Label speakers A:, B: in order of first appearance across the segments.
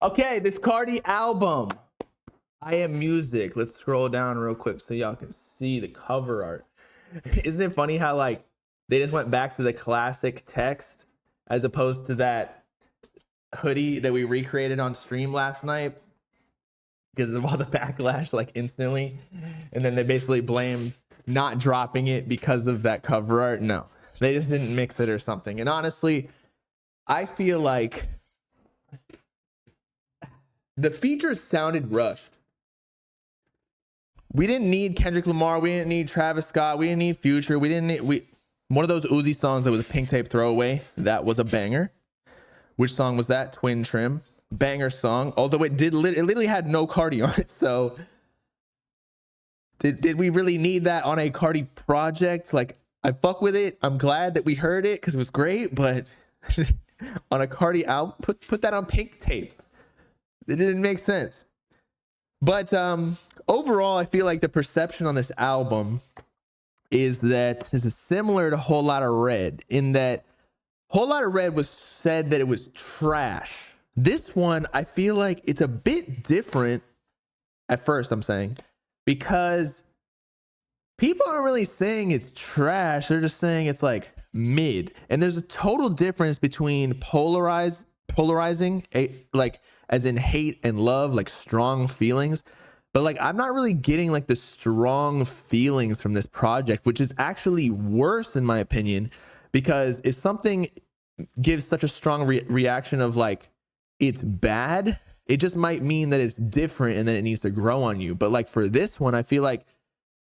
A: Okay, this Carti album, I Am Music. Let's scroll down real quick so y'all can see the cover art. Isn't it funny how like they just went back to the classic text as opposed to that hoodie that we recreated on stream last night because of all the backlash like instantly, and then they basically blamed not dropping it because of that cover art. No, they just didn't mix it or something. And honestly, I feel like the features sounded rushed. We didn't need Kendrick Lamar. We didn't need Travis Scott. We didn't need Future. One of those Uzi songs that was a pink tape throwaway. That was a banger. Which song was that? Twin Trim. Banger song. Although it literally had no Carti on it. So did we really need that on a Carti project? Like, I fuck with it. I'm glad that we heard it because it was great. But on a Carti album, put that on pink tape. It didn't make sense. But overall, I feel like the perception on this album is similar to Whole Lotta Red, in that Whole Lotta Red was said that it was trash. This one, I feel like it's a bit different at first, I'm saying, because people aren't really saying it's trash. They're just saying it's like mid. And there's a total difference between polarizing, like as in hate and love, like strong feelings. But like, I'm not really getting like the strong feelings from this project, which is actually worse in my opinion, because if something gives such a strong reaction of like, it's bad, it just might mean that it's different and then it needs to grow on you. But like for this one, I feel like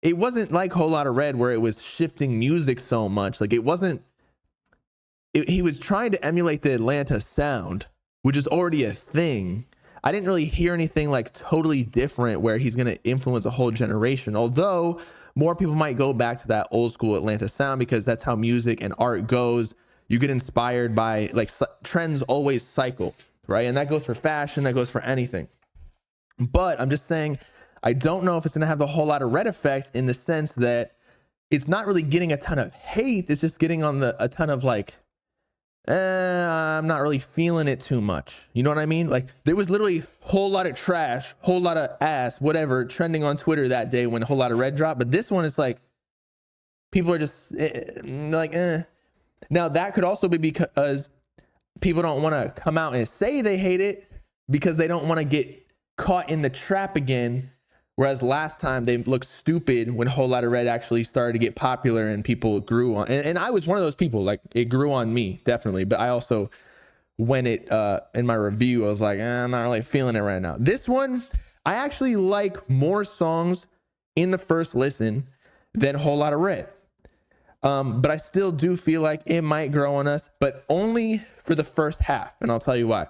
A: it wasn't like Whole Lotta Red where it was shifting music so much. Like he was trying to emulate the Atlanta sound, which is already a thing. I didn't really hear anything like totally different where he's going to influence a whole generation. Although more people might go back to that old school Atlanta sound because that's how music and art goes. You get inspired by like trends always cycle, right? And that goes for fashion, that goes for anything. But I'm just saying, I don't know if it's going to have the Whole Lotta Red effect in the sense that it's not really getting a ton of hate. It's just getting on a ton of like, I'm not really feeling it too much. You know what I mean? Like there was literally whole lot of trash, whole lot of ass, whatever, trending on Twitter that day when Whole Lotta Red dropped. But this one is like, people are just like, eh. Now that could also be because people don't want to come out and say they hate it because they don't want to get caught in the trap again. Whereas last time they looked stupid when Whole Lotta Red actually started to get popular and people grew on. And I was one of those people, like it grew on me, definitely. But I also, when it, in my review, I was like, I'm not really feeling it right now. This one, I actually like more songs in the first listen than Whole Lotta Red. But I still do feel like it might grow on us, but only for the first half. And I'll tell you why.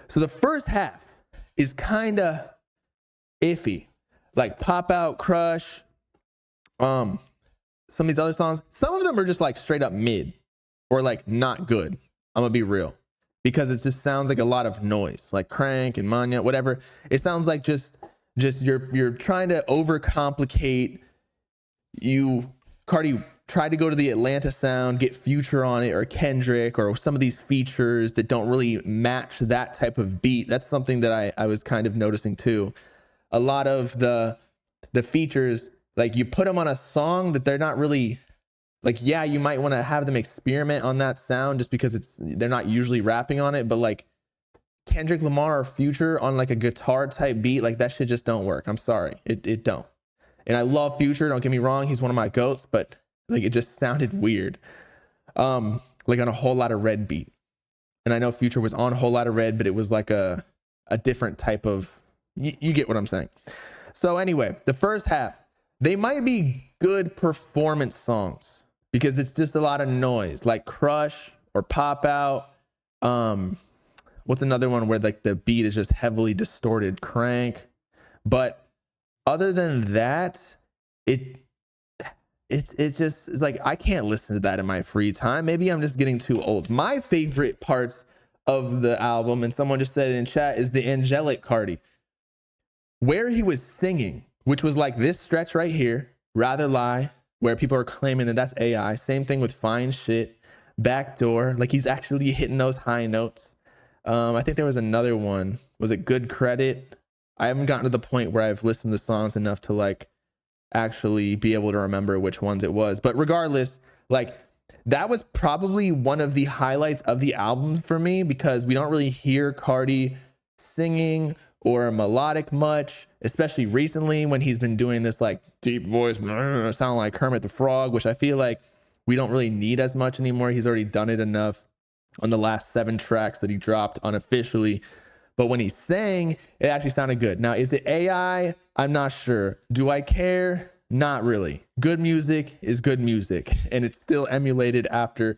A: So the first half is kind of iffy. Like Pop Out, Crush, some of these other songs, some of them are just like straight up mid or like not good. I'm gonna be real, because it just sounds like a lot of noise, like Crank and Manya, whatever. It sounds like just you're trying to overcomplicate. Carti tried to go to the Atlanta sound, get Future on it or Kendrick or some of these features that don't really match that type of beat. That's something that I was kind of noticing too. A lot of the features, like you put them on a song that they're not really like, yeah, you might want to have them experiment on that sound just because they're not usually rapping on it. But like Kendrick Lamar or Future on like a guitar type beat, like that shit just don't work. I'm sorry. It don't. And I love Future. Don't get me wrong. He's one of my goats, but like it just sounded weird. Like on a Whole Lotta Red beat. And I know Future was on Whole Lotta Red, but it was like a different type of, you get what I'm saying. So anyway, the first half, they might be good performance songs because it's just a lot of noise, like Crush or Pop Out. What's another one where like the beat is just heavily distorted? Crank. But other than that, it's like I can't listen to that in my free time. Maybe I'm just getting too old. My favorite parts of the album, and someone just said it in chat, is the angelic Carti, where he was singing, which was like this stretch right here, Rather Lie, where people are claiming that that's AI. Same thing with Fine Shit, Backdoor, like he's actually hitting those high notes. I think there was another one. Was it Good Credit? I haven't gotten to the point where I've listened to songs enough to like actually be able to remember which ones it was. But regardless, like that was probably one of the highlights of the album for me, because we don't really hear Carti singing or melodic much, especially recently when he's been doing this like deep voice, sound like Kermit the Frog, which I feel like we don't really need as much anymore. He's already done it enough on the last 7 tracks that he dropped unofficially. But when he sang, it actually sounded good. Now, is it AI? I'm not sure. Do I care? Not really. Good music is good music, and it's still emulated after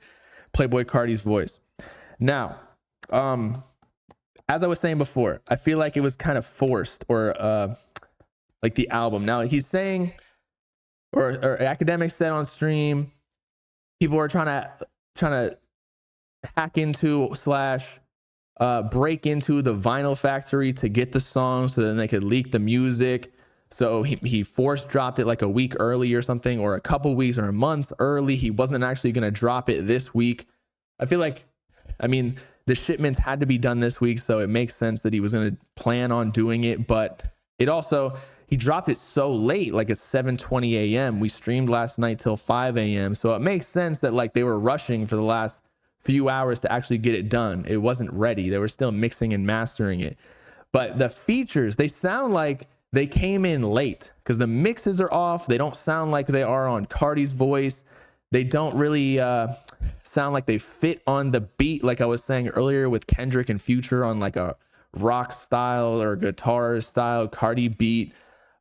A: Playboi Carti's voice. Now, as I was saying before, I feel like it was kind of forced, or like the album. Now he's saying, or academics said on stream, people are trying to hack into / break into the vinyl factory to get the song so then they could leak the music. So he force dropped it like a week early or something, or a couple weeks or months early. He wasn't actually going to drop it this week. I feel like, I mean, the shipments had to be done this week, so it makes sense that he was going to plan on doing it. But it also, he dropped it so late, like at 7:20 a.m. We streamed last night till 5 a.m. So it makes sense that like they were rushing for the last few hours to actually get it done. It wasn't ready. They were still mixing and mastering it. But the features, they sound like they came in late because the mixes are off. They don't sound like they are on Carti's voice. They don't really sound like they fit on the beat, like I was saying earlier with Kendrick and Future on like a rock style or guitar style Carti beat.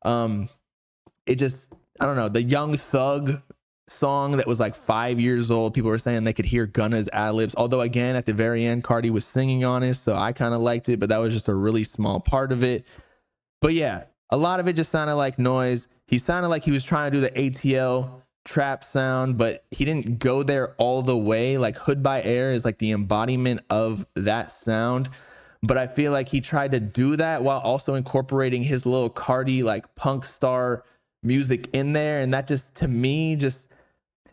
A: It just, I don't know, the Young Thug song that was like 5 years old, people were saying they could hear Gunna's ad-libs, although again at the very end Carti was singing on it, so I kind of liked it, but that was just a really small part of it. But yeah, a lot of it just sounded like noise. He sounded like he was trying to do the ATL trap sound, but he didn't go there all the way. Like Hood by Air is like the embodiment of that sound, but I feel like he tried to do that while also incorporating his little Carti like punk star music in there, and that just, to me, just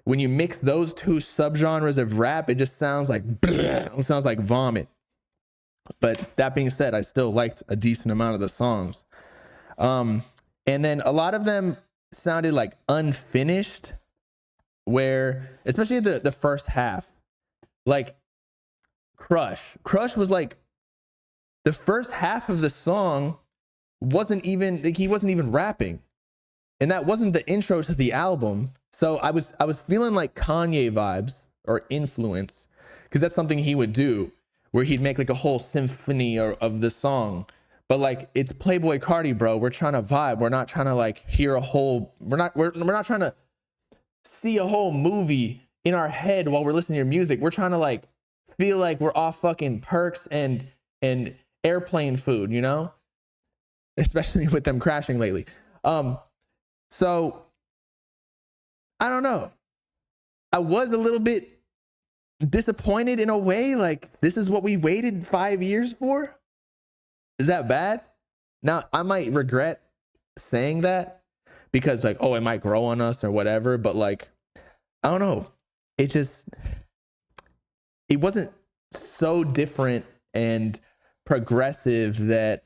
A: when you mix those two subgenres of rap, it just sounds like it sounds like vomit. But that being said, I still liked a decent amount of the songs. And then a lot of them sounded like unfinished, where especially the first half, like Crush was like, the first half of the song wasn't even like, he wasn't even rapping, and that wasn't the intro to the album. So I was feeling like Kanye vibes or influence, because that's something he would do, where he'd make like a whole symphony of the song. But like, it's Playboi Carti, bro. We're trying to vibe. We're not trying to like hear a whole, we're not trying to see a whole movie in our head while we're listening to your music. We're trying to like feel like we're off fucking perks and airplane food, you know? Especially with them crashing lately. So I don't know. I was a little bit disappointed in a way, like this is what we waited 5 years for. Is that bad? Now, I might regret saying that because like, oh, it might grow on us or whatever. But like, I don't know. It wasn't so different and progressive that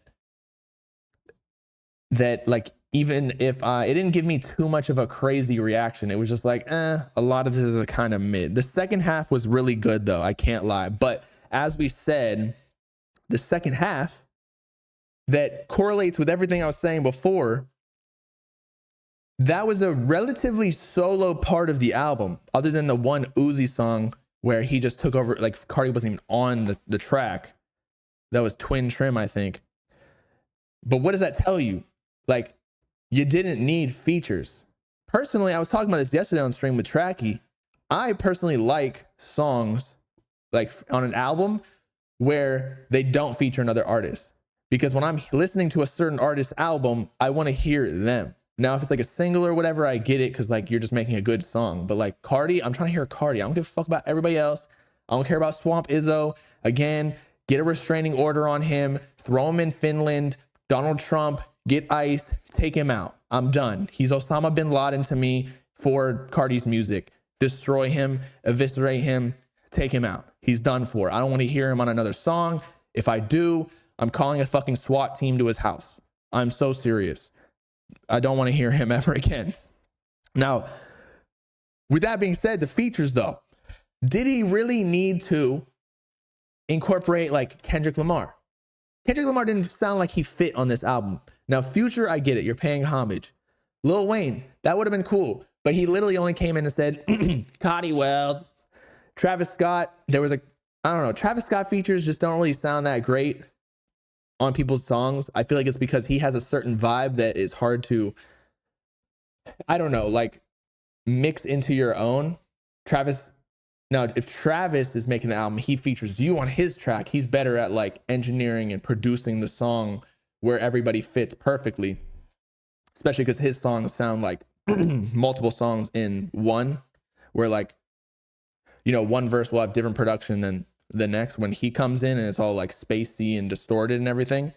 A: like, even if it didn't give me too much of a crazy reaction. It was just like, a lot of this is kind of mid. The second half was really good though. I can't lie. But as we said, the second half, that correlates with everything I was saying before, that was a relatively solo part of the album, other than the one Uzi song where he just took over, like Carti wasn't even on the track. That was Twin Trim, I think. But what does that tell you? Like, you didn't need features. Personally, I was talking about this yesterday on stream with Tracky. I personally like songs like on an album where they don't feature another artist. Because when I'm listening to a certain artist's album, I want to hear them. Now, if it's like a single or whatever, I get it because like you're just making a good song. But like Carti, I'm trying to hear Carti. I don't give a fuck about everybody else. I don't care about Swamp Izzo. Again, get a restraining order on him. Throw him in Finland. Donald Trump, get ICE, take him out. I'm done. He's Osama bin Laden to me for Carti's music. Destroy him, eviscerate him, take him out. He's done for. I don't want to hear him on another song. If I do, I'm calling a fucking SWAT team to his house. I'm so serious. I don't want to hear him ever again. Now, with that being said, the features though, did he really need to incorporate like Kendrick Lamar? Kendrick Lamar didn't sound like he fit on this album. Now, Future, I get it. You're paying homage. Lil Wayne, that would have been cool. But he literally only came in and said, Carti, well. Travis Scott, there was I don't know. Travis Scott features just don't really sound that great on people's songs. I feel like it's because he has a certain vibe that is hard to, I don't know, like mix into your own. Now, if Travis is making the album, he features you on his track. He's better at like engineering and producing the song where everybody fits perfectly, especially because his songs sound like multiple songs in one, where like, you know, one verse will have different production than the next when he comes in and it's all like spacey and distorted and everything.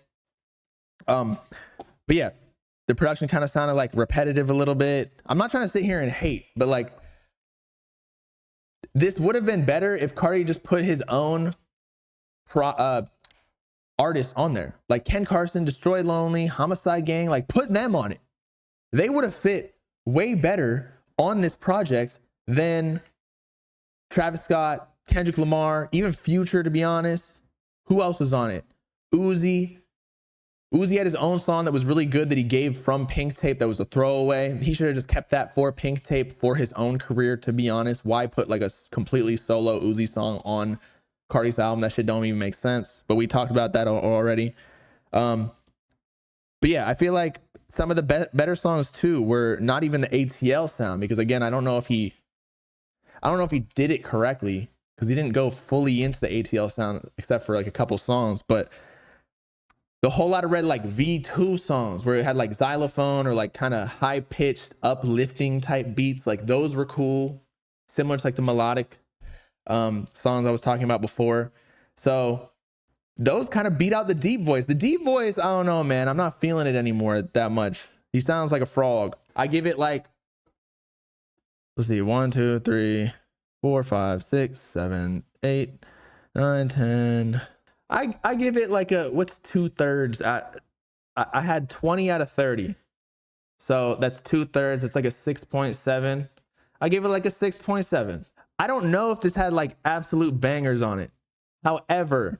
A: But yeah, the production kind of sounded like repetitive a little bit. I'm not trying to sit here and hate, but like, this would have been better if Carti just put his own artists on there. Like Ken Carson, Destroy Lonely, Homicide Gang, like put them on it. They would have fit way better on this project than Travis Scott, Kendrick Lamar, even Future, to be honest. Who else was on it? Uzi. Uzi had his own song that was really good that he gave from Pink Tape that was a throwaway. He should have just kept that for Pink Tape for his own career, to be honest. Why put like a completely solo Uzi song on Carti's album? That shit don't even make sense. But we talked about that already. But yeah, I feel like some of the better songs too were not even the ATL sound, because again, I don't know if he did it correctly because he didn't go fully into the ATL sound except for like a couple songs, but the Whole Lot of Red like V2 songs where it had like xylophone or like kind of high pitched uplifting type beats, like those were cool, similar to like the melodic songs I was talking about before. So those kind of beat out the deep voice. The deep voice, I don't know, man. I'm not feeling it anymore that much. He sounds like a frog. I give it like, let's see, 1, 2, 3, 4, 5, 6, 7, 8, 9, 10. I give it like a, what's 2/3? I had 20 out of 30. So that's 2/3. It's like a 6.7. I give it like a 6.7. I don't know if this had like absolute bangers on it. However,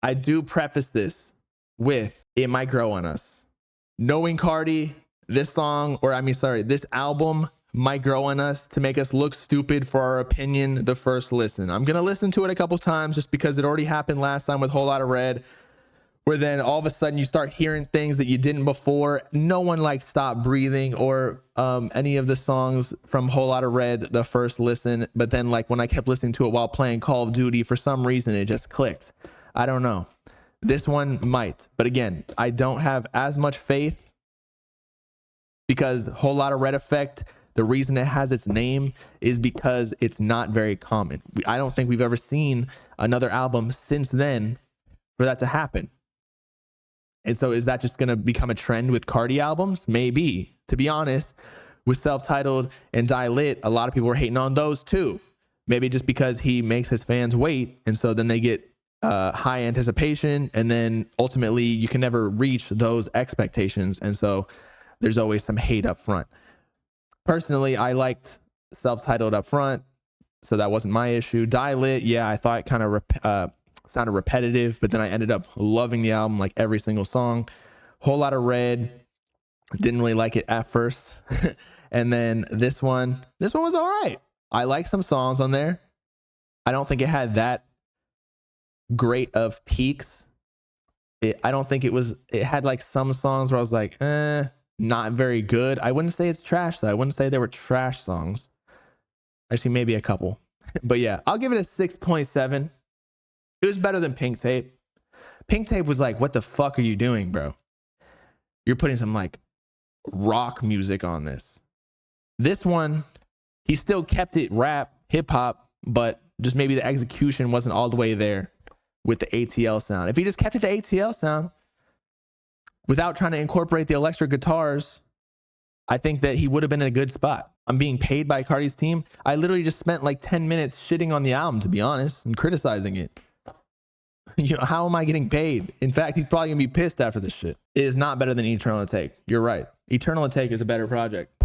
A: I do preface this with it might grow on us. Knowing Carti, this album might grow on us to make us look stupid for our opinion the first listen. I'm going to listen to it a couple times just because it already happened last time with Whole Lot of Red, where then all of a sudden you start hearing things that you didn't before. No one like Stop Breathing or any of the songs from Whole Lot of Red the first listen. But then like when I kept listening to it while playing Call of Duty, for some reason it just clicked. I don't know. This one might. But again, I don't have as much faith because Whole Lot of Red Effect, the reason it has its name is because it's not very common. I don't think we've ever seen another album since then for that to happen. And so is that just going to become a trend with Carti albums? Maybe. To be honest, with Self-Titled and Die Lit, a lot of people were hating on those too. Maybe just because he makes his fans wait. And so then they get high anticipation. And then ultimately you can never reach those expectations. And so there's always some hate up front. Personally, I liked Self-Titled up front, so that wasn't my issue. Die Lit, yeah, I thought it kind of sounded repetitive, but then I ended up loving the album, like every single song. Whole Lot of Red, didn't really like it at first. And then this one was all right. I like some songs on there. I don't think it had that great of peaks. I don't think it had like some songs where I was like, not very good. I wouldn't say it's trash though. I wouldn't say they were trash songs. Actually, maybe a couple. But yeah, I'll give it a 6.7. It was better than Pink Tape. Pink Tape was like, what the fuck are you doing, bro? You're putting some like rock music on this. This one, he still kept it rap, hip hop, but just maybe the execution wasn't all the way there with the ATL sound. If he just kept it the ATL sound, without trying to incorporate the electric guitars, I think that he would have been in a good spot. I'm being paid by Carti's team. I literally just spent like 10 minutes shitting on the album, to be honest, and criticizing it. You know, how am I getting paid? In fact, he's probably gonna be pissed after this shit. It is not better than Eternal Take. You're right. Eternal Take is a better project.